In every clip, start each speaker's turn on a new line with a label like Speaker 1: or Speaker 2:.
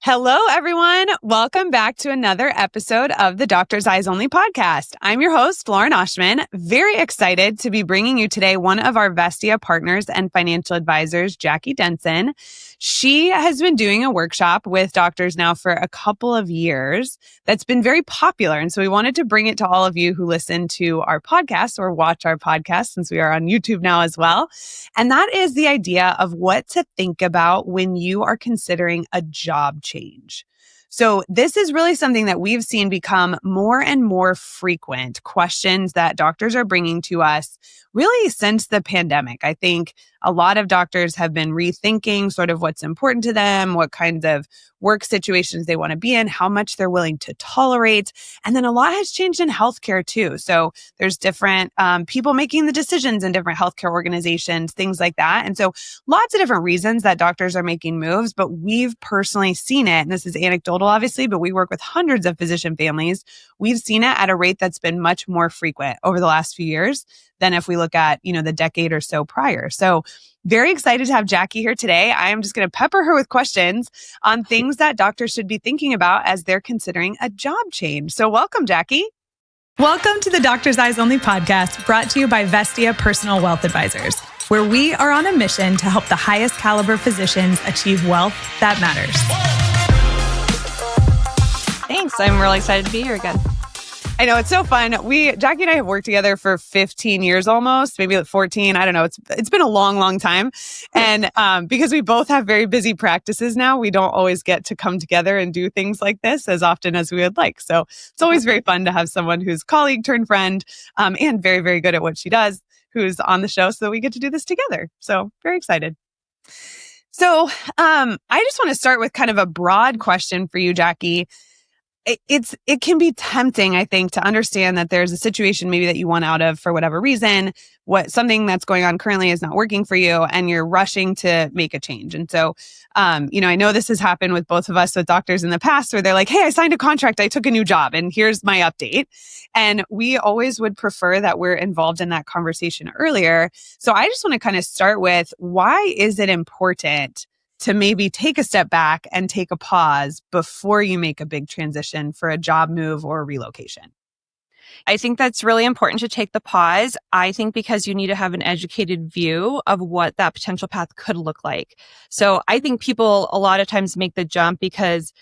Speaker 1: Hello, everyone. Welcome back to another episode of the Doctor's Eyes Only podcast. I'm your host, Lauren Oschman. Very excited to be bringing you today one of our Vestia partners and financial advisors, Jackie Denson. She has been doing a workshop with doctors now for a couple of years that's been very popular. And so we wanted to bring it to all of you who listen to our podcast or watch our podcast, since we are on YouTube now as well. And that is the idea of what to think about when you are considering a job change. So this is really something that we've seen become more and more frequent questions that doctors are bringing to us really since the pandemic. I think a lot of doctors have been rethinking sort of what's important to them, what kinds of work situations they want to be in, how much they're willing to tolerate. And then a lot has changed in healthcare too. So there's different people making the decisions in different healthcare organizations, things like that. And so lots of different reasons that doctors are making moves, but we've personally seen it. And this is anecdotal, obviously, but we work with hundreds of physician families. We've seen it at a rate that's been much more frequent over the last few years than if we look at, the decade or so prior. So very excited to have Jackie here today. I am just going to pepper her with questions on things that doctors should be thinking about as they're considering a job change. So welcome, Jackie.
Speaker 2: Welcome to the Doctor's Eyes Only podcast, brought to you by Vestia Personal Wealth Advisors, where we are on a mission to help the highest caliber physicians achieve wealth that matters.
Speaker 3: Thanks. I'm really excited to be here again.
Speaker 1: I know, it's so fun. Jackie and I have worked together for 15 years almost, maybe 14. I don't know. It's been a long, long time. And because we both have very busy practices now, we don't always get to come together and do things like this as often as we would like. So it's always very fun to have someone who's colleague turned friend and very, very good at what she does, who's on the show, so that we get to do this together. So very excited. So I just want to start with kind of a broad question for you, Jackie. It can be tempting, I think, to understand that there's a situation maybe that you want out of for whatever reason, something that's going on currently is not working for you, and you're rushing to make a change. And so, I know this has happened with both of us with doctors in the past, where they're like, hey, I signed a contract, I took a new job, and here's my update. And we always would prefer that we're involved in that conversation earlier. So I just want to kind of start with, why is it important to maybe take a step back and take a pause before you make a big transition for a job move or relocation?
Speaker 3: I think that's really important to take the pause. I think because you need to have an educated view of what that potential path could look like. So I think people a lot of times make the jump because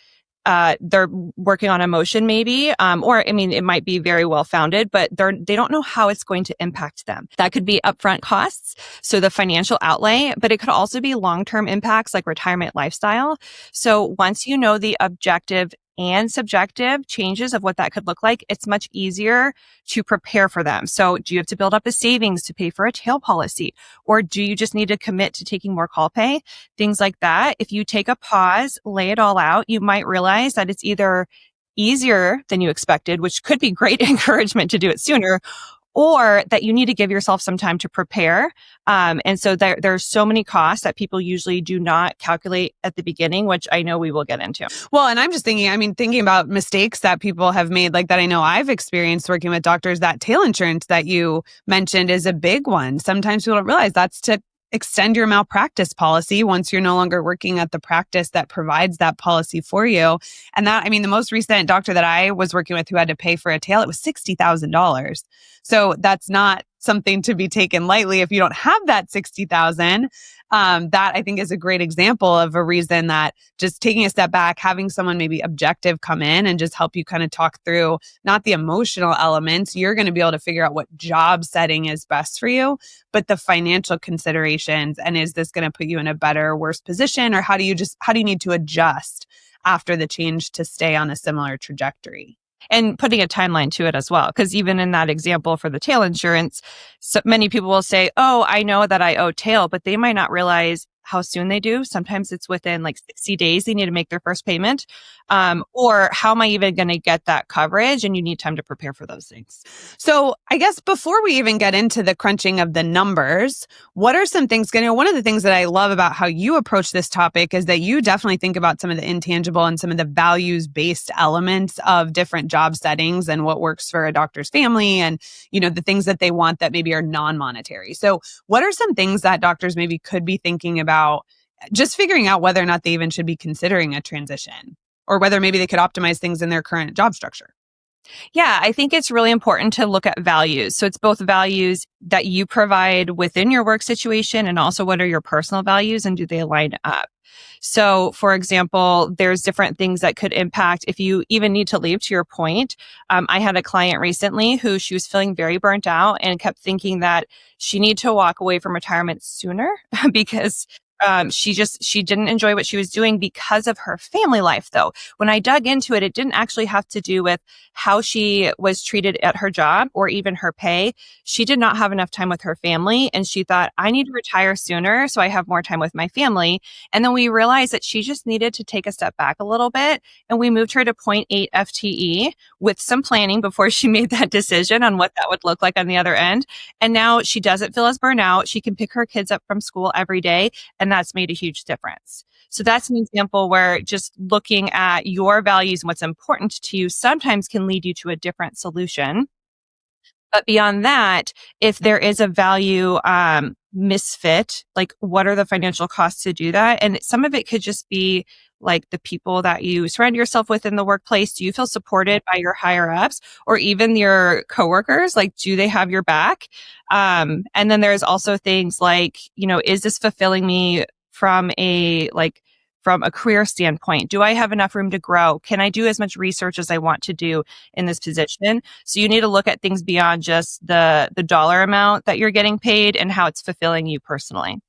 Speaker 3: they're working on emotion maybe, it might be very well founded, but they don't know how it's going to impact them. That could be upfront costs, so the financial outlay, but it could also be long-term impacts like retirement lifestyle. So once you know the objective and subjective changes of what that could look like, it's much easier to prepare for them. So do you have to build up a savings to pay for a tail policy? Or do you just need to commit to taking more call pay? Things like that. If you take a pause, lay it all out, you might realize that it's either easier than you expected, which could be great encouragement to do it sooner, or that you need to give yourself some time to prepare. And so there's so many costs that people usually do not calculate at the beginning, which I know we will get into.
Speaker 1: Well, and I'm just thinking about mistakes that people have made, like that I know I've experienced working with doctors. That tail insurance that you mentioned is a big one. Sometimes people don't realize that's to extend your malpractice policy once you're no longer working at the practice that provides that policy for you. And the most recent doctor that I was working with who had to pay for a tail, it was $60,000. So that's not something to be taken lightly if you don't have that $60,000. That I think is a great example of a reason that just taking a step back, having someone maybe objective come in and just help you kind of talk through not the emotional elements. You're going to be able to figure out what job setting is best for you, but the financial considerations, and is this going to put you in a better or worse position, or how do you need to adjust after the change to stay on a similar trajectory?
Speaker 3: And putting a timeline to it as well. Because even in that example for the tail insurance, so many people will say, oh, I know that I owe tail, but they might not realize how soon they do. Sometimes it's within like 60 days they need to make their first payment. Or how am I even going to get that coverage? And you need time to prepare for those things.
Speaker 1: So I guess before we even get into the crunching of the numbers, what are some things, one of the things that I love about how you approach this topic is that you definitely think about some of the intangible and some of the values-based elements of different job settings and what works for a doctor's family and, the things that they want that maybe are non-monetary. So what are some things that doctors maybe could be thinking about just figuring out whether or not they even should be considering a transition or whether maybe they could optimize things in their current job structure.
Speaker 3: Yeah, I think it's really important to look at values. So it's both values that you provide within your work situation and also what are your personal values and do they align up? So, for example, there's different things that could impact if you even need to leave, to your point. I had a client recently who she was feeling very burnt out and kept thinking that she needed to walk away from retirement sooner because she didn't enjoy what she was doing because of her family life, though. When I dug into it, it didn't actually have to do with how she was treated at her job or even her pay. She did not have enough time with her family. And she thought, I need to retire sooner so I have more time with my family. And then we realized that she just needed to take a step back a little bit. And we moved her to 0.8 FTE with some planning before she made that decision on what that would look like on the other end. And now she doesn't feel as burnout. She can pick her kids up from school every day. And that's made a huge difference. So that's an example where just looking at your values and what's important to you sometimes can lead you to a different solution. But beyond that, if there is a value misfit, like what are the financial costs to do that? And some of it could just be like the people that you surround yourself with in the workplace. Do you feel supported by your higher ups or even your coworkers? Like, do they have your back? And then there's also things like, is this fulfilling me from a career standpoint? Do I have enough room to grow? Can I do as much research as I want to do in this position? So you need to look at things beyond just the dollar amount that you're getting paid and how it's fulfilling you personally.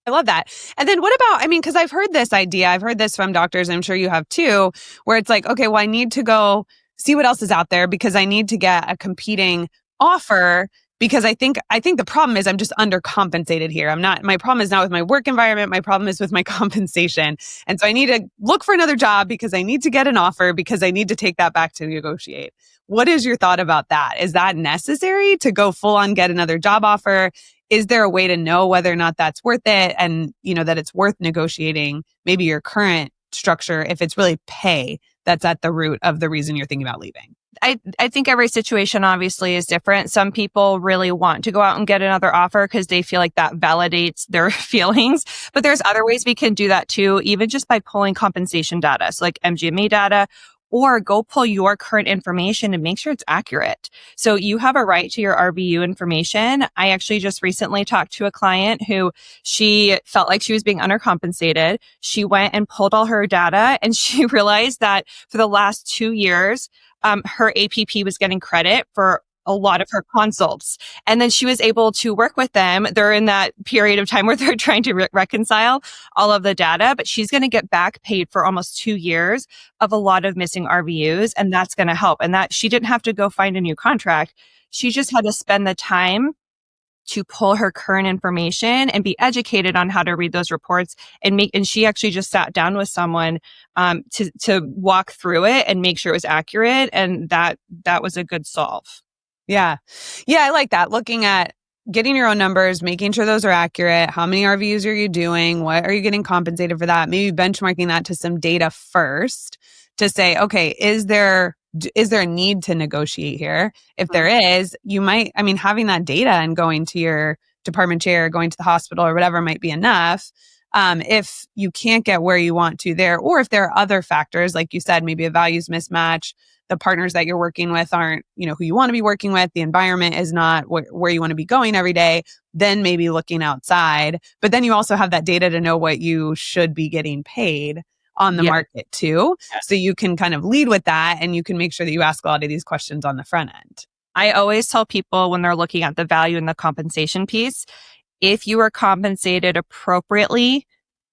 Speaker 1: I love that. And then what about, because I've heard this idea, I've heard this from doctors, I'm sure you have too, where it's like, okay, well, I need to go see what else is out there because I need to get a competing offer because I think the problem is I'm just undercompensated here. My problem is not with my work environment. My problem is with my compensation. And so I need to look for another job because I need to get an offer because I need to take that back to negotiate. What is your thought about that? Is that necessary to go full on get another job offer? Is there a way to know whether or not that's worth it and, that it's worth negotiating maybe your current structure if it's really pay that's at the root of the reason you're thinking about leaving?
Speaker 3: I think every situation obviously is different. Some people really want to go out and get another offer because they feel like that validates their feelings. But there's other ways we can do that too, even just by pulling compensation data. So like MGMA data, or go pull your current information and make sure it's accurate. So you have a right to your RVU information. I actually just recently talked to a client who she felt like she was being undercompensated. She went and pulled all her data and she realized that for the last 2 years, her APP was getting credit for a lot of her consults. And then she was able to work with them. They're in that period of time where they're trying to reconcile all of the data, but she's going to get back paid for almost 2 years of a lot of missing RVUs. And that's going to help. And that she didn't have to go find a new contract. She just had to spend the time to pull her current information and be educated on how to read those reports and she actually just sat down with someone to walk through it and make sure it was accurate. And that was a good solve.
Speaker 1: Yeah. Yeah, I like that. Looking at getting your own numbers, making sure those are accurate. How many RVUs are you doing? What are you getting compensated for that? Maybe benchmarking that to some data first to say, okay, is there a need to negotiate here? If there is, you might, having that data and going to your department chair, going to the hospital or whatever might be enough. If you can't get where you want to there, or if there are other factors, like you said, maybe a values mismatch, the partners that you're working with aren't, who you want to be working with, the environment is not where you want to be going every day, then maybe looking outside. But then you also have that data to know what you should be getting paid on the market too. Yeah. So you can kind of lead with that and you can make sure that you ask a lot of these questions on the front end.
Speaker 3: I always tell people when they're looking at the value and the compensation piece, if you are compensated appropriately,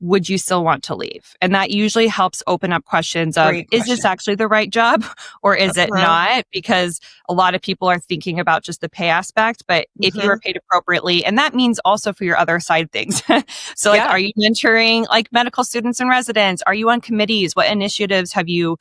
Speaker 3: would you still want to leave? And that usually helps open up questions of, is this actually the right job or is it not? Because a lot of people are thinking about just the pay aspect, but if you are paid appropriately, and that means also for your other side things. So are you mentoring like medical students and residents? Are you on committees? What initiatives have you,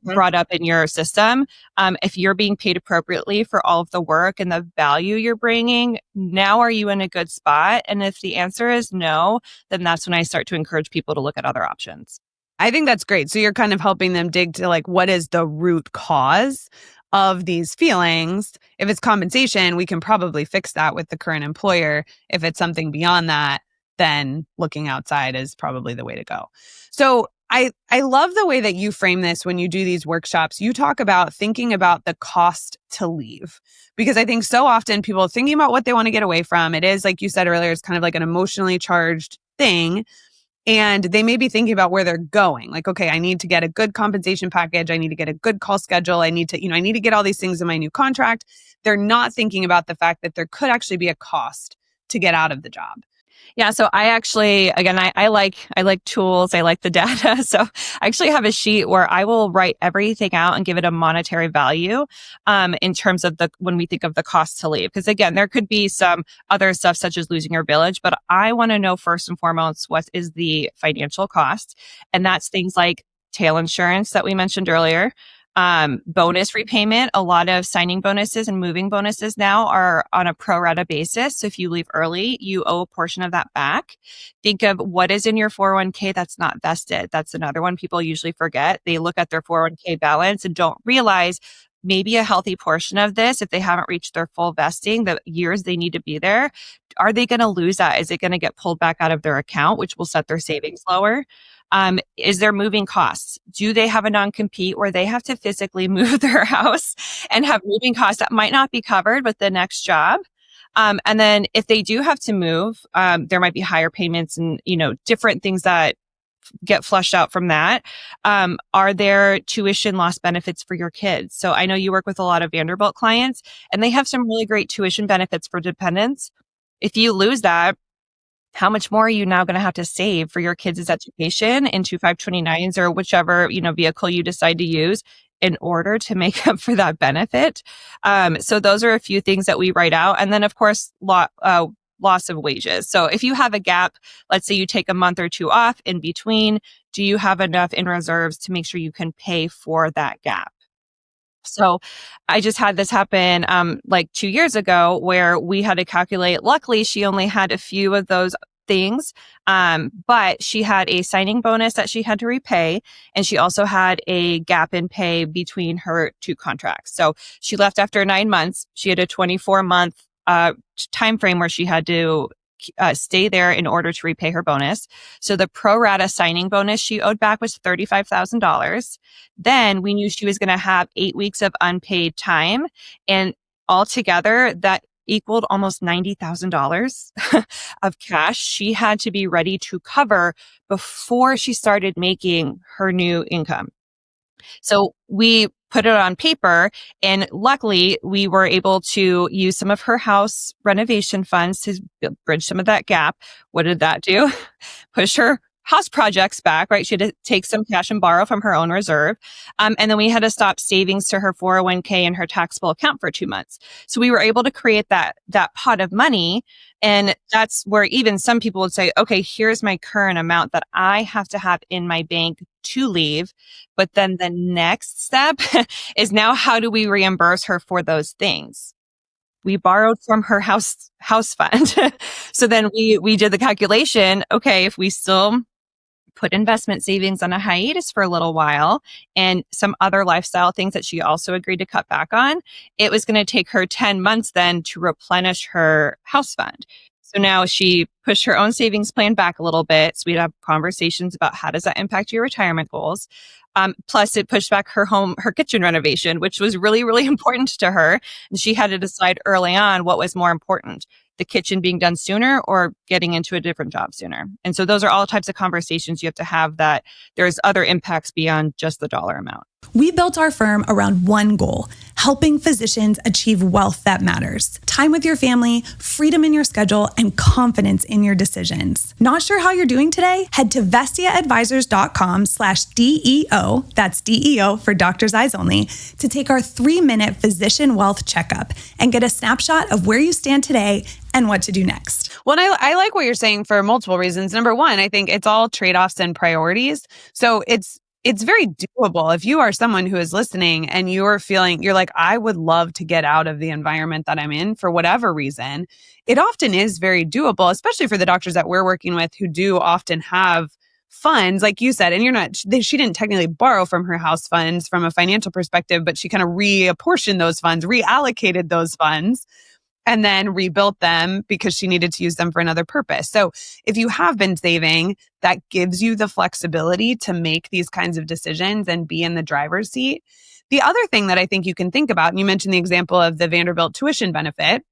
Speaker 3: brought up in your system? If you're being paid appropriately for all of the work and the value you're bringing, now are you in a good spot? And if the answer is no, then that's when I start to encourage people to look at other options.
Speaker 1: I think that's great. So you're kind of helping them dig to what is the root cause of these feelings. If it's compensation, we can probably fix that with the current employer. If it's something beyond that, then looking outside is probably the way to go. So I love the way that you frame this when you do these workshops. You talk about thinking about the cost to leave, because I think so often people are thinking about what they want to get away from. It is, like you said earlier, it's kind of like an emotionally charged thing. And they may be thinking about where they're going. Like, okay, I need to get a good compensation package. I need to get a good call schedule. I need to get all these things in my new contract. They're not thinking about the fact that there could actually be a cost to get out of the job.
Speaker 3: Yeah. So I actually, again, I like tools. I like the data. So I actually have a sheet where I will write everything out and give it a monetary value, in terms of when we think of the cost to leave. Because again, there could be some other stuff such as losing your village, but I want to know first and foremost, what is the financial cost? And that's things like tail insurance that we mentioned earlier. Bonus repayment. A lot of signing bonuses and moving bonuses now are on a pro rata basis. So if you leave early, you owe a portion of that back. Think of what is in your 401k that's not vested. That's another one people usually forget. They look at their 401k balance and don't realize maybe a healthy portion of this, if they haven't reached their full vesting, the years they need to be there, are they going to lose that? Is it going to get pulled back out of their account, which will set their savings lower? Is there moving costs? Do they have a non-compete where they have to physically move their house and have moving costs that might not be covered with the next job? And then if they do have to move, there might be higher payments and, different things that get flushed out from that. Are there tuition loss benefits for your kids? So I know you work with a lot of Vanderbilt clients, and they have some really great tuition benefits for dependents. If you lose that, how much more are you now going to have to save for your kids' education into 529s or whichever, vehicle you decide to use in order to make up for that benefit? So those are a few things that we write out. And then of course, loss of wages. So if you have a gap, let's say you take a month or two off in between, do you have enough in reserves to make sure you can pay for that gap? So I just had this happen like 2 years ago where we had to calculate. Luckily, she only had a few of those things, but she had a signing bonus that she had to repay, and she also had a gap in pay between her two contracts. So she left after 9 months. She had a 24-month time frame where she had to stay there in order to repay her bonus. So the pro rata signing bonus she owed back was $35,000. Then we knew she was going to have 8 weeks of unpaid time, and altogether that equaled almost $90,000 of cash she had to be ready to cover before she started making her new income. So we put it on paper, and luckily we were able to use some of her house renovation funds to bridge some of that gap. What did that do? Push her house projects back, right? She had to take some cash and borrow from her own reserve. And then we had to stop savings to her 401k and her taxable account for 2 months. So we were able to create that pot of money. And that's where even some people would say, okay, here's my current amount that I have to have in my bank to leave. But then the next step is now, how do we reimburse her for those things? We borrowed from her house fund. So then we did the calculation. Okay, if we still put investment savings on a hiatus for a little while and some other lifestyle things that she also agreed to cut back on, it was going to take her 10 months then to replenish her house fund. So now she pushed her own savings plan back a little bit. So we'd have conversations about how does that impact your retirement goals. Plus it pushed back her kitchen renovation, which was really, really important to her. And she had to decide early on what was more important, the kitchen being done sooner or getting into a different job sooner. And so those are all types of conversations you have to have, that there's other impacts beyond just the dollar amount.
Speaker 2: We built our firm around one goal: helping physicians achieve wealth that matters. Time with your family, freedom in your schedule, and confidence in your decisions. Not sure how you're doing today? Head to vestiaadvisors.com/DEO, that's DEO for Doctor's Eyes Only, to take our 3-minute physician wealth checkup and get a snapshot of where you stand today and what to do next.
Speaker 1: Well, I like what you're saying for multiple reasons. Number one, I think it's all trade-offs and priorities. So it's very doable. If you are someone who is listening and you're like, I would love to get out of the environment that I'm in for whatever reason, it often is very doable, especially for the doctors that we're working with who do often have funds, like you said, and she didn't technically borrow from her house funds from a financial perspective, but she kind of reapportioned those funds, reallocated those funds. and then rebuilt them because she needed to use them for another purpose. So if you have been saving, that gives you the flexibility to make these kinds of decisions and be in the driver's seat. The other thing that I think you can think about, and you mentioned the example of the Vanderbilt tuition benefit.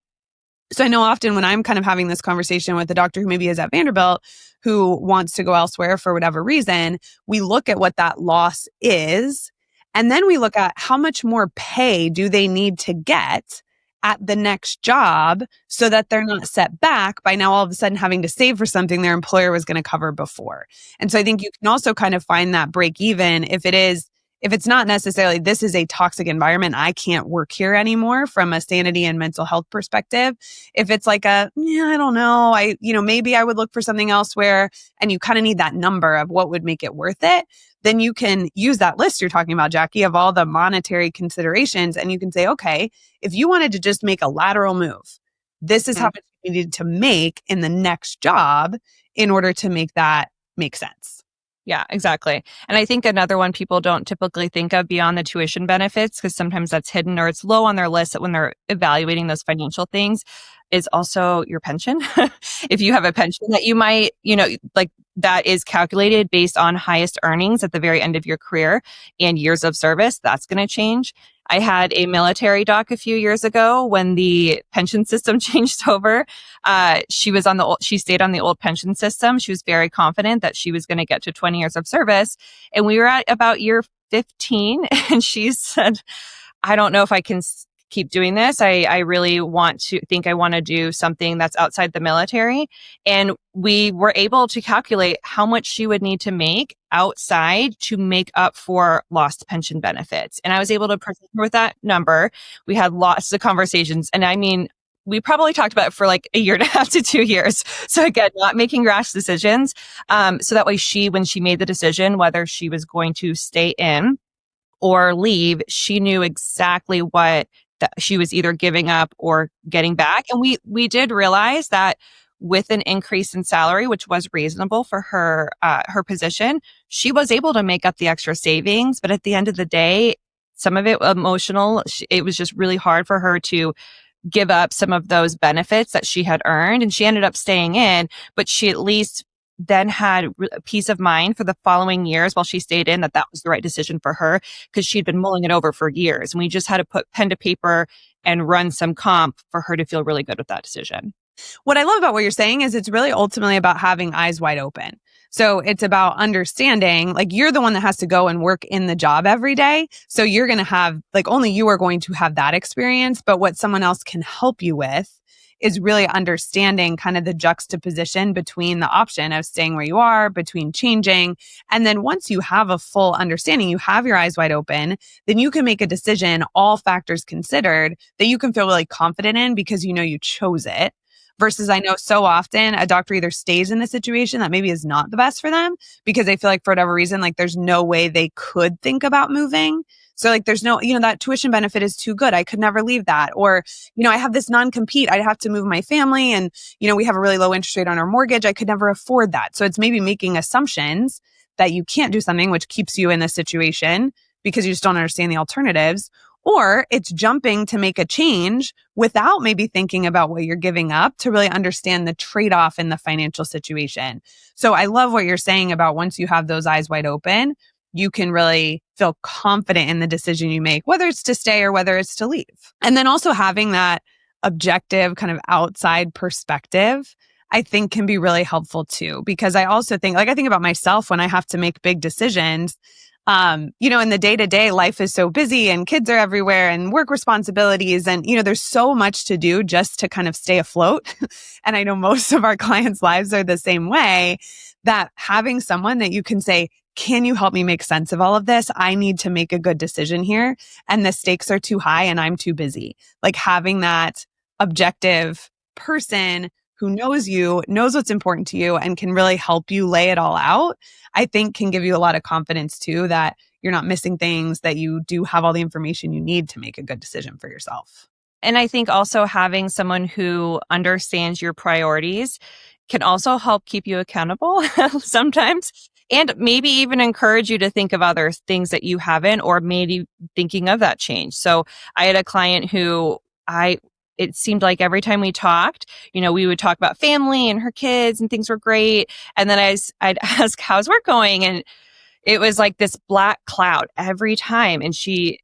Speaker 1: So I know often when I'm kind of having this conversation with a doctor who maybe is at Vanderbilt who wants to go elsewhere for whatever reason, we look at what that loss is, and then we look at how much more pay do they need to get at the next job so that they're not set back by now all of a sudden having to save for something their employer was going to cover before. And so I think you can also kind of find that break even if it's not necessarily, this is a toxic environment, I can't work here anymore from a sanity and mental health perspective. If it's like I don't know, maybe I would look for something elsewhere, and you kind of need that number of what would make it worth it, then you can use that list you're talking about, Jackie, of all the monetary considerations. And you can say, okay, if you wanted to just make a lateral move, this is how much you needed to make in the next job in order to make that make sense.
Speaker 3: Yeah, exactly. And I think another one people don't typically think of beyond the tuition benefits, because sometimes that's hidden or it's low on their list when they're evaluating those financial things, is also your pension. If you have a pension that you might, that is calculated based on highest earnings at the very end of your career and years of service, that's going to change. I had a military doc a few years ago when the pension system changed over. She stayed on the old pension system. She was very confident that she was going to get to 20 years of service. And we were at about year 15. And she said, I don't know if I can keep doing this. I really want to do something that's outside the military. And we were able to calculate how much she would need to make outside to make up for lost pension benefits. And I was able to present her with that number. We had lots of conversations. And I mean, we probably talked about it for like a year and a half to 2 years. So again, not making rash decisions. So that way when she made the decision, whether she was going to stay in or leave, she knew exactly what that she was either giving up or getting back. And we did realize that with an increase in salary, which was reasonable for her position, she was able to make up the extra savings. But at the end of the day, some of it emotional, it was just really hard for her to give up some of those benefits that she had earned. And she ended up staying in, but she at least then had peace of mind for the following years while she stayed in that was the right decision for her, because she'd been mulling it over for years. And we just had to put pen to paper and run some comp for her to feel really good with that decision.
Speaker 1: What I love about what you're saying is it's really ultimately about having eyes wide open. So it's about understanding, like, you're the one that has to go and work in the job every day. So you're going to have, like, only you are going to have that experience. But what someone else can help you with is really understanding kind of the juxtaposition between the option of staying where you are, between changing. And then once you have a full understanding, you have your eyes wide open, then you can make a decision, all factors considered, that you can feel really confident in because you know you chose it. Versus I know so often a doctor either stays in a situation that maybe is not the best for them because they feel like for whatever reason, like there's no way they could think about moving. So like there's no, that tuition benefit is too good. I could never leave that. Or, I have this non-compete. I'd have to move my family and, we have a really low interest rate on our mortgage. I could never afford that. So it's maybe making assumptions that you can't do something, which keeps you in this situation because you just don't understand the alternatives. Or it's jumping to make a change without maybe thinking about what you're giving up to really understand the trade-off in the financial situation. So I love what you're saying about once you have those eyes wide open, you can really feel confident in the decision you make, whether it's to stay or whether it's to leave. And then also having that objective kind of outside perspective, I think can be really helpful too. Because I also think, I think about myself when I have to make big decisions. In the day-to-day, life is so busy and kids are everywhere and work responsibilities. And, there's so much to do just to kind of stay afloat. And I know most of our clients' lives are the same way, that having someone that you can say, can you help me make sense of all of this? I need to make a good decision here. And the stakes are too high and I'm too busy. Like having that objective person who knows you, knows what's important to you, and can really help you lay it all out, I think can give you a lot of confidence too, that you're not missing things, that you do have all the information you need to make a good decision for yourself.
Speaker 3: And I think also having someone who understands your priorities can also help keep you accountable sometimes, and maybe even encourage you to think of other things that you haven't, or maybe thinking of that change. So I had a client who it seemed like every time we talked, we would talk about family and her kids and things were great. And then I'd ask, how's work going? And it was like this black cloud every time. And she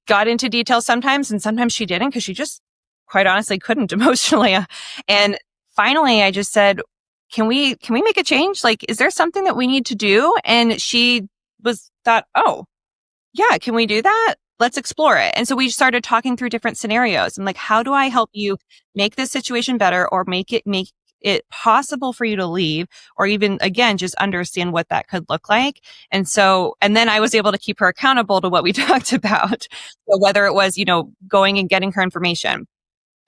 Speaker 3: got into details sometimes, and sometimes she didn't, because she just quite honestly couldn't emotionally. And finally I just said, can we make a change? Like, is there something that we need to do? And she thought, oh yeah, can we do that? Let's explore it. And so we started talking through different scenarios. I'm like, how do I help you make this situation better, or make it possible for you to leave, or even, again, just understand what that could look like. And then I was able to keep her accountable to what we talked about. So whether it was, going and getting her information,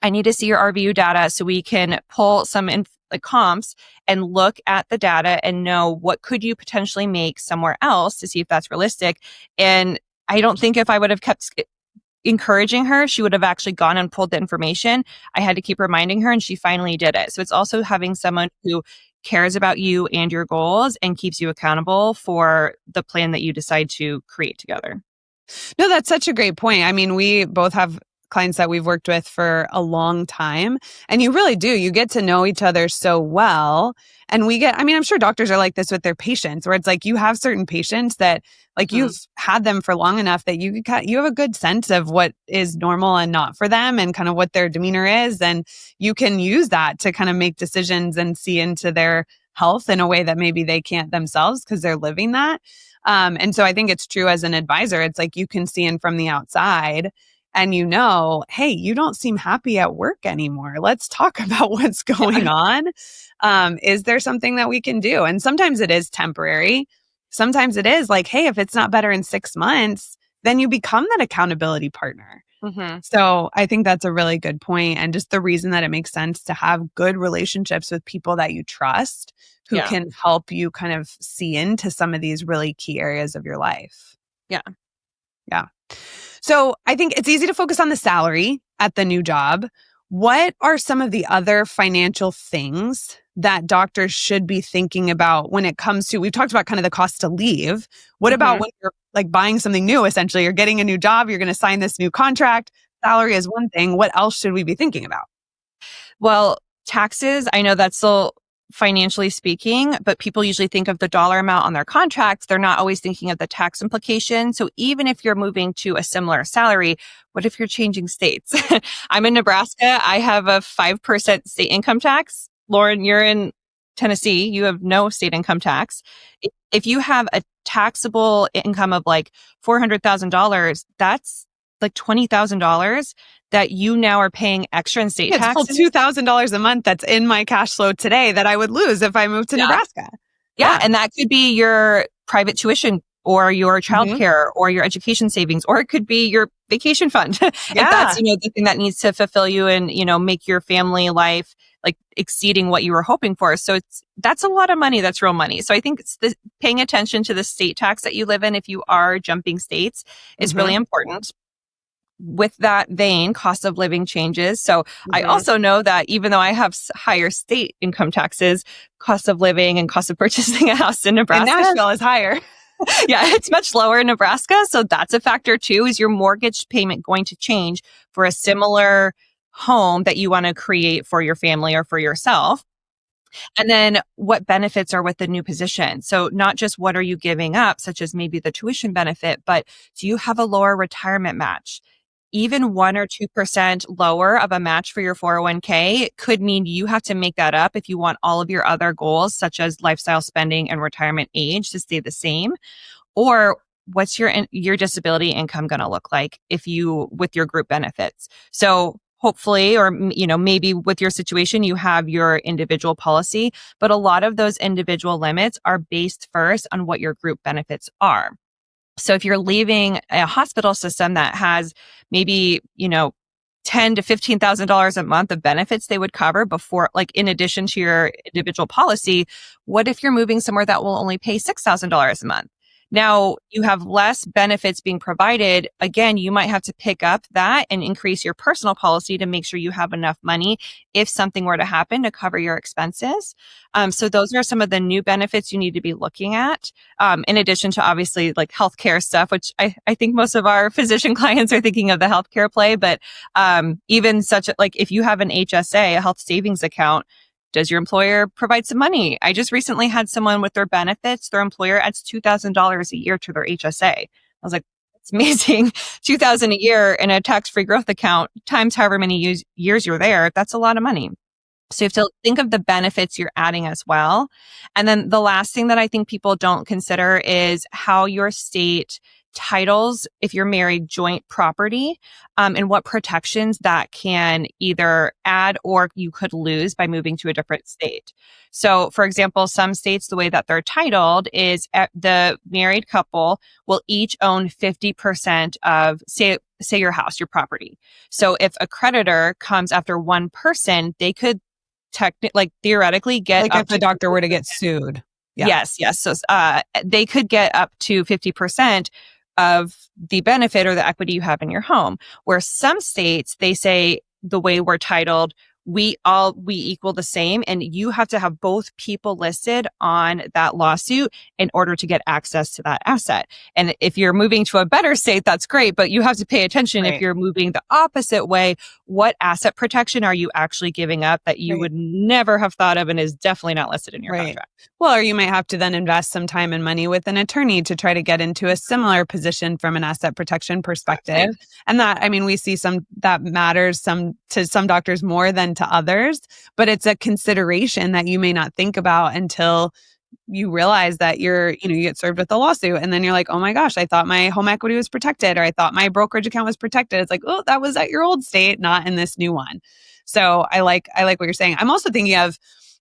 Speaker 3: I need to see your RVU data so we can pull some comps and look at the data and know what could you potentially make somewhere else to see if that's realistic. And I don't think if I would have kept encouraging her, she would have actually gone and pulled the information. I had to keep reminding her, and she finally did it. So it's also having someone who cares about you and your goals and keeps you accountable for the plan that you decide to create together.
Speaker 1: No, that's such a great point. I mean, we both have clients that we've worked with for a long time, and you really do. You get to know each other so well. And I'm sure doctors are like this with their patients, where it's like you have certain patients that you've had them for long enough that you have a good sense of what is normal and not for them, and kind of what their demeanor is. And you can use that to kind of make decisions and see into their health in a way that maybe they can't themselves, because they're living that. And so I think it's true as an advisor. It's like you can see in from the outside, and hey, you don't seem happy at work anymore. Let's talk about what's going on. Is there something that we can do? And sometimes it is temporary. Sometimes it is like, hey, if it's not better in 6 months, then you become that accountability partner. Mm-hmm. So I think that's a really good point. And just the reason that it makes sense to have good relationships with people that you trust, who can help you kind of see into some of these really key areas of your life.
Speaker 3: Yeah.
Speaker 1: Yeah. So I think it's easy to focus on the salary at the new job. What are some of the other financial things that doctors should be thinking about when it comes to, we've talked about kind of the cost to leave. What about when you're like buying something new, essentially? You're getting a new job, you're going to sign this new contract. Salary is one thing. What else should we be thinking about?
Speaker 3: Well, taxes, I know that's still financially speaking, but people usually think of the dollar amount on their contracts. They're not always thinking of the tax implication. So even if you're moving to a similar salary, what if you're changing states? I'm in Nebraska. I have a 5% state income tax. Lauren, you're in Tennessee. You have no state income tax. If you have a taxable income of like $400,000, that's like $20,000 that you now are paying extra in state taxes.
Speaker 1: It's $2,000 a month that's in my cash flow today that I would lose if I moved to Nebraska.
Speaker 3: Yeah. And that could be your private tuition, or your childcare, or your education savings, or it could be your vacation fund. If that's, the thing that needs to fulfill you and, make your family life like exceeding what you were hoping for. So that's a lot of money. That's real money. So I think it's paying attention to the state tax that you live in if you are jumping states is really important. With that vein, cost of living changes. So I also know that even though I have higher state income taxes, cost of living and cost of purchasing a house in Nebraska,
Speaker 1: and Nashville is higher.
Speaker 3: It's much lower in Nebraska. So that's a factor too. Is your mortgage payment going to change for a similar home that you want to create for your family or for yourself? And then what benefits are with the new position? So not just what are you giving up, such as maybe the tuition benefit, but do you have a lower retirement match? Even 1 or 2% lower of a match for your 401k could mean you have to make that up if you want all of your other goals, such as lifestyle spending and retirement age, to stay the same. Or what's your disability income going to look like with your group benefits? So hopefully, or maybe with your situation, you have your individual policy, but a lot of those individual limits are based first on what your group benefits are. So if you're leaving a hospital system that has maybe, $10,000 to $15,000 a month of benefits they would cover before, like in addition to your individual policy, what if you're moving somewhere that will only pay $6,000 a month? Now you have less benefits being provided. Again, you might have to pick up that and increase your personal policy to make sure you have enough money if something were to happen to cover your expenses. So those are some of the new benefits you need to be looking at. In addition to obviously like healthcare stuff, which I think most of our physician clients are thinking of the healthcare play, but even like if you have an HSA, a health savings account, does your employer provide some money? I just recently had someone with their benefits, their employer adds $2,000 a year to their HSA. I was like, it's amazing. $2,000 a year in a tax-free growth account times however many years you're there. That's a lot of money. So you have to think of the benefits you're adding as well. And then the last thing that I think people don't consider is how your state titles, if you're married, joint property, and what protections that can either add or you could lose by moving to a different state. So, for example, some states, the way that they're titled is the married couple will each own 50% of, say your house, your property. So if a creditor comes after one person, they could theoretically get
Speaker 1: like if the doctor were to get sued.
Speaker 3: Yeah. Yes. So they could get up to 50% of the benefit or the equity you have in your home. Where some states, they say the way we're titled, we equal the same, and you have to have both people listed on that lawsuit in order to get access to that asset. And if you're moving to a better state, that's great, but you have to pay attention. If you're moving the opposite way, what asset protection are you actually giving up that you would never have thought of and is definitely not listed in your contract?
Speaker 1: Well, or you might have to then invest some time and money with an attorney to try to get into a similar position from an asset protection perspective. And that, I mean, we see that matters to some doctors more than to others, but it's a consideration that you may not think about until you realize that you get served with a lawsuit, and then you're like, oh my gosh, I thought my home equity was protected, or I thought my brokerage account was protected. It's like, oh, that was at your old state, not in this new one. So I like what you're saying. I'm also thinking of,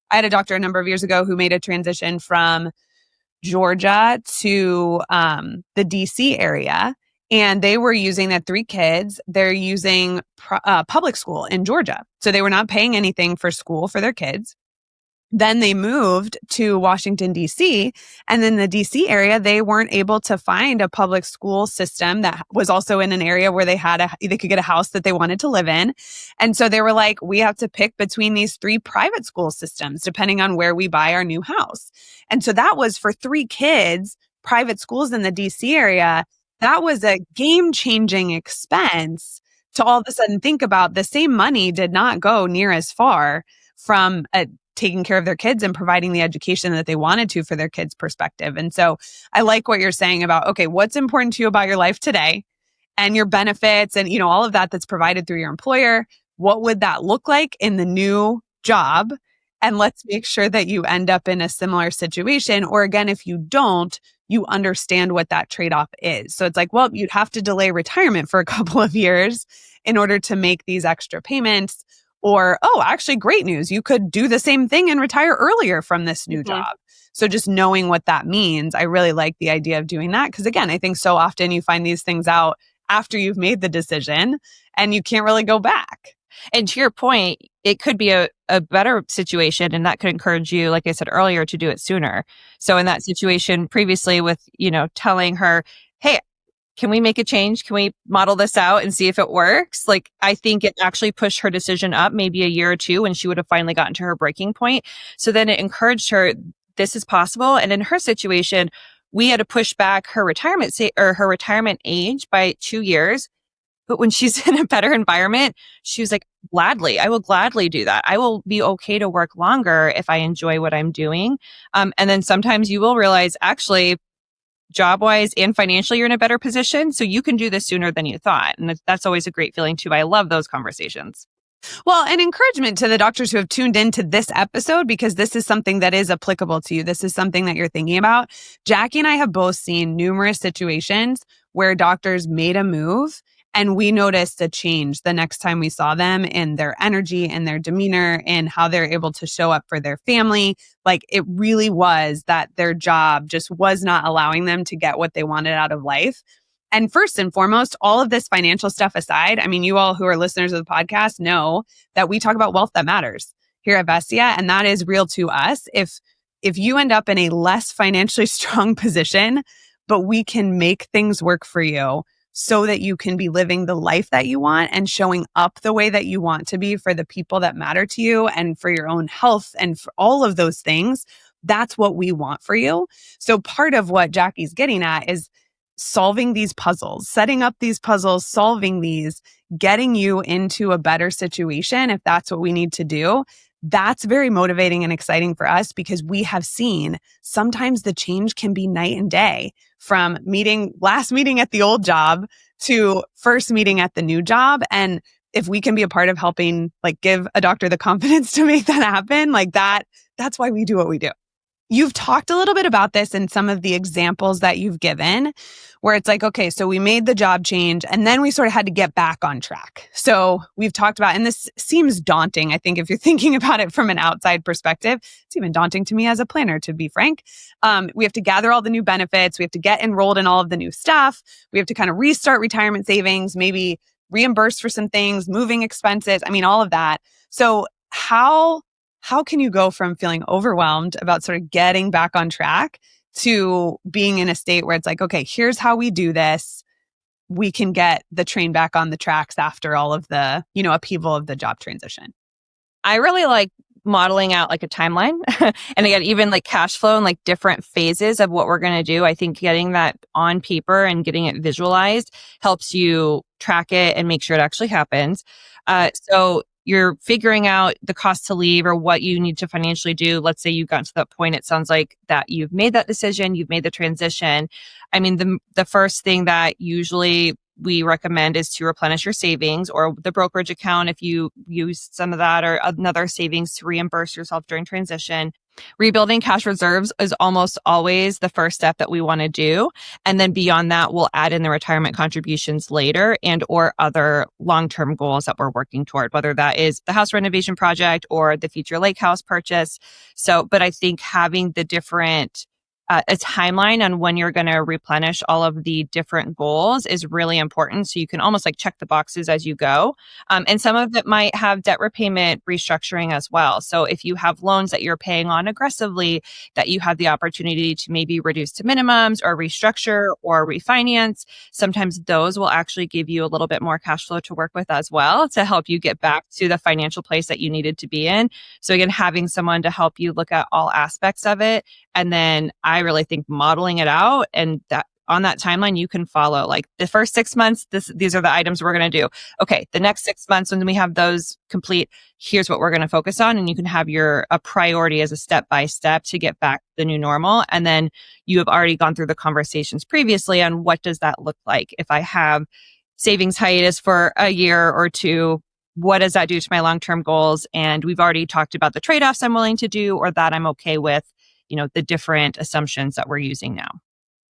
Speaker 1: I had a doctor a number of years ago who made a transition from Georgia to the DC area. And they were using that 3 kids. They're using public school in Georgia. So they were not paying anything for school for their kids. Then they moved to Washington, D.C. And in the D.C. area, they weren't able to find a public school system that was also in an area where they could get a house that they wanted to live in. And so they were like, we have to pick between these 3 private school systems, depending on where we buy our new house. And so that was for 3 kids, private schools in the D.C. area. That was a game-changing expense to all of a sudden think about. The same money did not go near as far from taking care of their kids and providing the education that they wanted to for their kids' perspective. And so I like what you're saying about, okay, what's important to you about your life today and your benefits and, all of that that's provided through your employer. What would that look like in the new job? And let's make sure that you end up in a similar situation. Or again, if you don't, you understand what that trade-off is. So it's like, well, you'd have to delay retirement for a couple of years in order to make these extra payments. Or, oh, actually, great news. You could do the same thing and retire earlier from this new job. So just knowing what that means, I really like the idea of doing that. Because again, I think so often you find these things out after you've made the decision and you can't really go back.
Speaker 3: And to your point, it could be a better situation, and that could encourage you, like I said earlier, to do it sooner. So in that situation previously with, telling her, hey, can we make a change? Can we model this out and see if it works? Like, I think it actually pushed her decision up maybe a year or two when she would have finally gotten to her breaking point. So then it encouraged her, this is possible. And in her situation, we had to push back her retirement age by 2 years. But when she's in a better environment, she was like, I will gladly do that. I will be okay to work longer if I enjoy what I'm doing. And then sometimes you will realize, actually, job-wise and financially, you're in a better position. So you can do this sooner than you thought. And that's always a great feeling too. I love those conversations.
Speaker 1: Well, an encouragement to the doctors who have tuned into this episode, because this is something that is applicable to you. This is something that you're thinking about. Jackie and I have both seen numerous situations where doctors made a move and we noticed a change the next time we saw them in their energy and their demeanor and how they're able to show up for their family. Like, it really was that their job just was not allowing them to get what they wanted out of life. And first and foremost, all of this financial stuff aside, I mean, you all who are listeners of the podcast know that we talk about wealth that matters here at Vestia, and that is real to us. If you end up in a less financially strong position, but we can make things work for you so that you can be living the life that you want and showing up the way that you want to be for the people that matter to you and for your own health and for all of those things. That's what we want for you. So part of what Jackie's getting at is solving these puzzles, setting up these puzzles, solving these, getting you into a better situation if that's what we need to do. That's very motivating and exciting for us because we have seen sometimes the change can be night and day from last meeting at the old job to first meeting at the new job. And if we can be a part of helping give a doctor the confidence to make that happen, that's why we do what we do. You've talked a little bit about this in some of the examples that you've given, where it's okay, so we made the job change and then we sort of had to get back on track. So we've talked about, and this seems daunting, I think, if you're thinking about it from an outside perspective. It's even daunting to me as a planner, to be frank. We have to gather all the new benefits. We have to get enrolled in all of the new stuff. We have to kind of restart retirement savings, maybe reimburse for some things, moving expenses. I mean, all of that. So how can you go from feeling overwhelmed about sort of getting back on track to being in a state where it's okay, here's how we do this. We can get the train back on the tracks after all of the, upheaval of the job transition.
Speaker 3: I really like modeling out a timeline. And again, even cash flow and different phases of what we're going to do. I think getting that on paper and getting it visualized helps you track it and make sure it actually happens. So you're figuring out the cost to leave or what you need to financially do. Let's say you've gotten to that point. It sounds like that you've made that decision, you've made the transition. I mean, the first thing that usually we recommend is to replenish your savings or the brokerage account if you use some of that or another savings to reimburse yourself during transition. Rebuilding cash reserves is almost always the first step that we want to do. And then beyond that, we'll add in the retirement contributions later and or other long-term goals that we're working toward, whether that is the house renovation project or the future lake house purchase. But I think having the different a timeline on when you're going to replenish all of the different goals is really important. So you can almost check the boxes as you go. And some of it might have debt repayment restructuring as well. So if you have loans that you're paying on aggressively, that you have the opportunity to maybe reduce to minimums or restructure or refinance, sometimes those will actually give you a little bit more cash flow to work with as well to help you get back to the financial place that you needed to be in. So again, having someone to help you look at all aspects of it. And then I really think modeling it out and that on that timeline, you can follow the first 6 months, these are the items we're going to do. Okay, the next 6 months, when we have those complete, here's what we're going to focus on. And you can have a priority as a step-by-step to get back to the new normal. And then you have already gone through the conversations previously on what does that look like? If I have savings hiatus for a year or two, what does that do to my long-term goals? And we've already talked about the trade-offs I'm willing to do or that I'm okay with, the different assumptions that we're using now.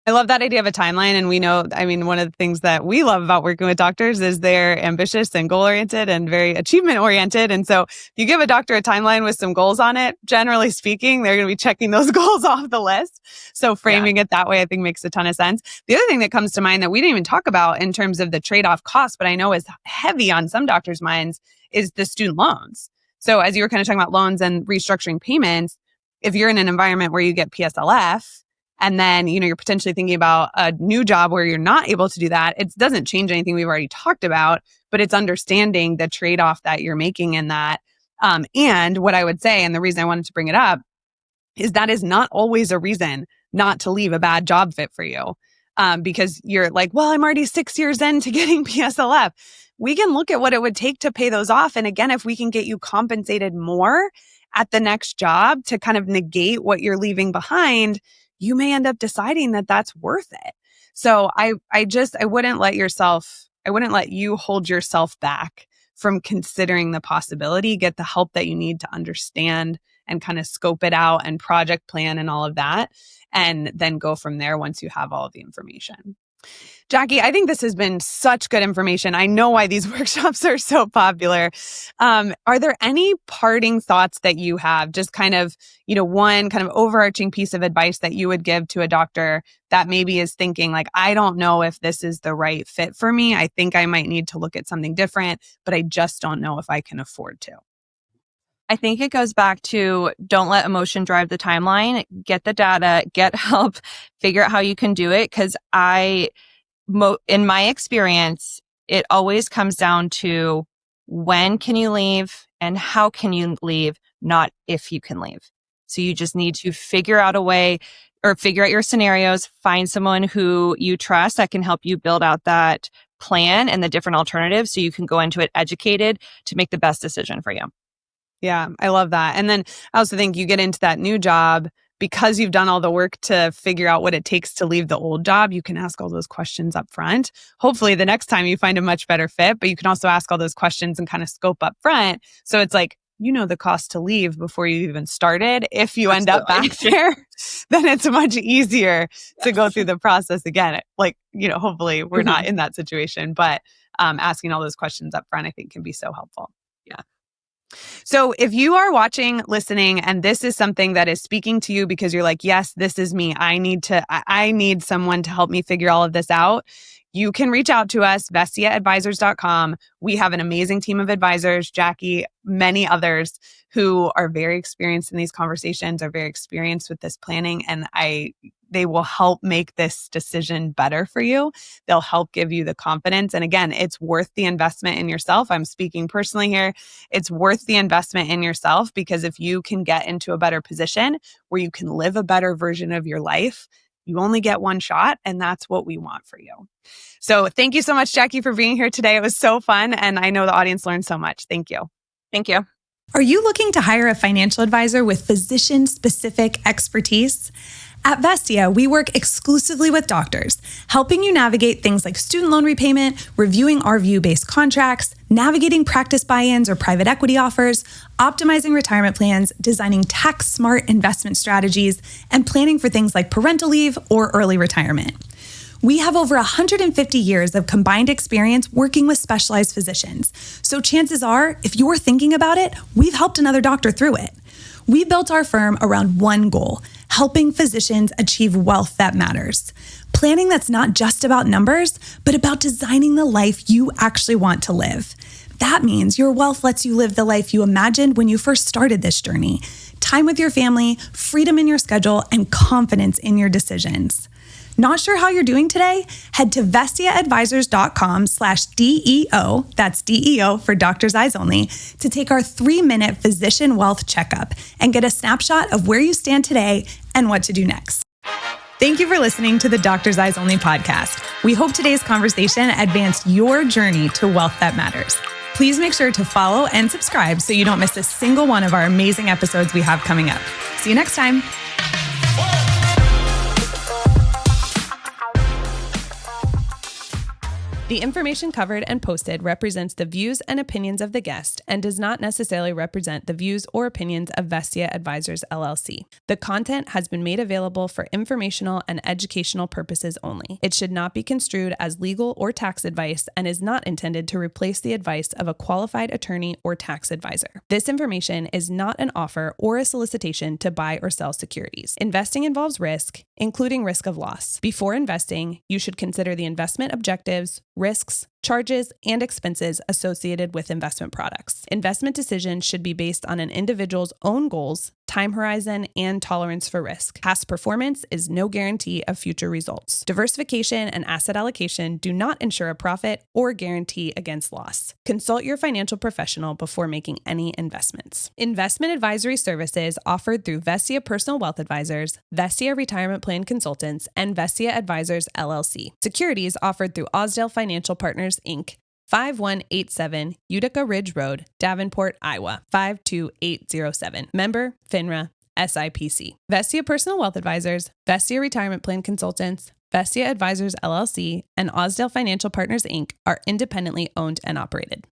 Speaker 1: I love that idea of a timeline. And we know, one of the things that we love about working with doctors is they're ambitious and goal-oriented and very achievement-oriented. And so if you give a doctor a timeline with some goals on it, generally speaking, they're going to be checking those goals off the list. So framing it that way, I think makes a ton of sense. The other thing that comes to mind that we didn't even talk about in terms of the trade-off cost, but I know is heavy on some doctors' minds, is the student loans. So as you were kind of talking about loans and restructuring payments, if you're in an environment where you get PSLF and then, you're potentially thinking about a new job where you're not able to do that, it doesn't change anything we've already talked about, but it's understanding the trade-off that you're making in that. And what I would say, and the reason I wanted to bring it up, is that is not always a reason not to leave a bad job fit for you. Because you're well, I'm already 6 years into getting PSLF. We can look at what it would take to pay those off. And again, if we can get you compensated more at the next job to kind of negate what you're leaving behind, you may end up deciding that that's worth it. So I wouldn't let you hold yourself back from considering the possibility. Get the help that you need to understand and kind of scope it out and project plan and all of that. And then go from there once you have all of the information. Jackie, I think this has been such good information. I know why these workshops are so popular. Are there any parting thoughts that you have? Just kind of, one kind of overarching piece of advice that you would give to a doctor that maybe is thinking I don't know if this is the right fit for me. I think I might need to look at something different, but I just don't know if I can afford to.
Speaker 3: I think it goes back to don't let emotion drive the timeline. Get the data, get help, figure out how you can do it. Because in my experience, it always comes down to when can you leave and how can you leave, not if you can leave. So you just need to figure out a way or figure out your scenarios, find someone who you trust that can help you build out that plan and the different alternatives so you can go into it educated to make the best decision for you.
Speaker 1: Yeah, I love that. And then I also think you get into that new job because you've done all the work to figure out what it takes to leave the old job. You can ask all those questions up front. Hopefully the next time you find a much better fit, but you can also ask all those questions and kind of scope up front. So it's like, you know, the cost to leave before you even started. If you end up back there, then it's much easier to go through the process again. Like, you know, hopefully we're not in that situation, but asking all those questions up front, I think can be so helpful.
Speaker 3: Yeah.
Speaker 1: So if you are watching, listening, and this is something that is speaking to you because you're like, yes, this is me. I need someone to help me figure all of this out. You can reach out to us, vestiaadvisors.com. We have an amazing team of advisors, Jackie, many others who are very experienced in these conversations, are very experienced with this planning, and they will help make this decision better for you. They'll help give you the confidence. And again, it's worth the investment in yourself. I'm speaking personally here. It's worth the investment in yourself because if you can get into a better position where you can live a better version of your life, you only get one shot, and that's what we want for you. So thank you so much, Jackie, for being here today. It was so fun, and I know the audience learned so much. Thank you.
Speaker 3: Thank you.
Speaker 2: Are you looking to hire a financial advisor with physician-specific expertise? At Vestia, we work exclusively with doctors, helping you navigate things like student loan repayment, reviewing RVU-based contracts, navigating practice buy-ins or private equity offers, optimizing retirement plans, designing tax-smart investment strategies, and planning for things like parental leave or early retirement. We have over 150 years of combined experience working with specialized physicians. So chances are, if you're thinking about it, we've helped another doctor through it. We built our firm around one goal: helping physicians achieve wealth that matters. Planning that's not just about numbers, but about designing the life you actually want to live. That means your wealth lets you live the life you imagined when you first started this journey. Time with your family, freedom in your schedule, and confidence in your decisions. Not sure how you're doing today? Head to vestiaadvisors.com/DEO, that's DEO for Doctor's Eyes Only, to take our 3-minute physician wealth checkup and get a snapshot of where you stand today and what to do next. Thank you for listening to the Doctor's Eyes Only podcast. We hope today's conversation advanced your journey to wealth that matters. Please make sure to follow and subscribe so you don't miss a single one of our amazing episodes we have coming up. See you next time. The information covered and posted represents the views and opinions of the guest and does not necessarily represent the views or opinions of Vestia Advisors, LLC. The content has been made available for informational and educational purposes only. It should not be construed as legal or tax advice and is not intended to replace the advice of a qualified attorney or tax advisor. This information is not an offer or a solicitation to buy or sell securities. Investing involves risk, including risk of loss. Before investing, you should consider the investment objectives, risks, charges, and expenses associated with investment products. Investment decisions should be based on an individual's own goals, time horizon, and tolerance for risk. Past performance is no guarantee of future results. Diversification and asset allocation do not ensure a profit or guarantee against loss. Consult your financial professional before making any investments. Investment advisory services offered through Vestia Personal Wealth Advisors, Vestia Retirement Plan Consultants, and Vestia Advisors, LLC. Securities offered through Osdale Financial Partners, Inc., 5187 Utica Ridge Road, Davenport, Iowa, 52807. Member, FINRA, SIPC. Vestia Personal Wealth Advisors, Vestia Retirement Plan Consultants, Vestia Advisors, LLC, and Osdale Financial Partners, Inc. are independently owned and operated.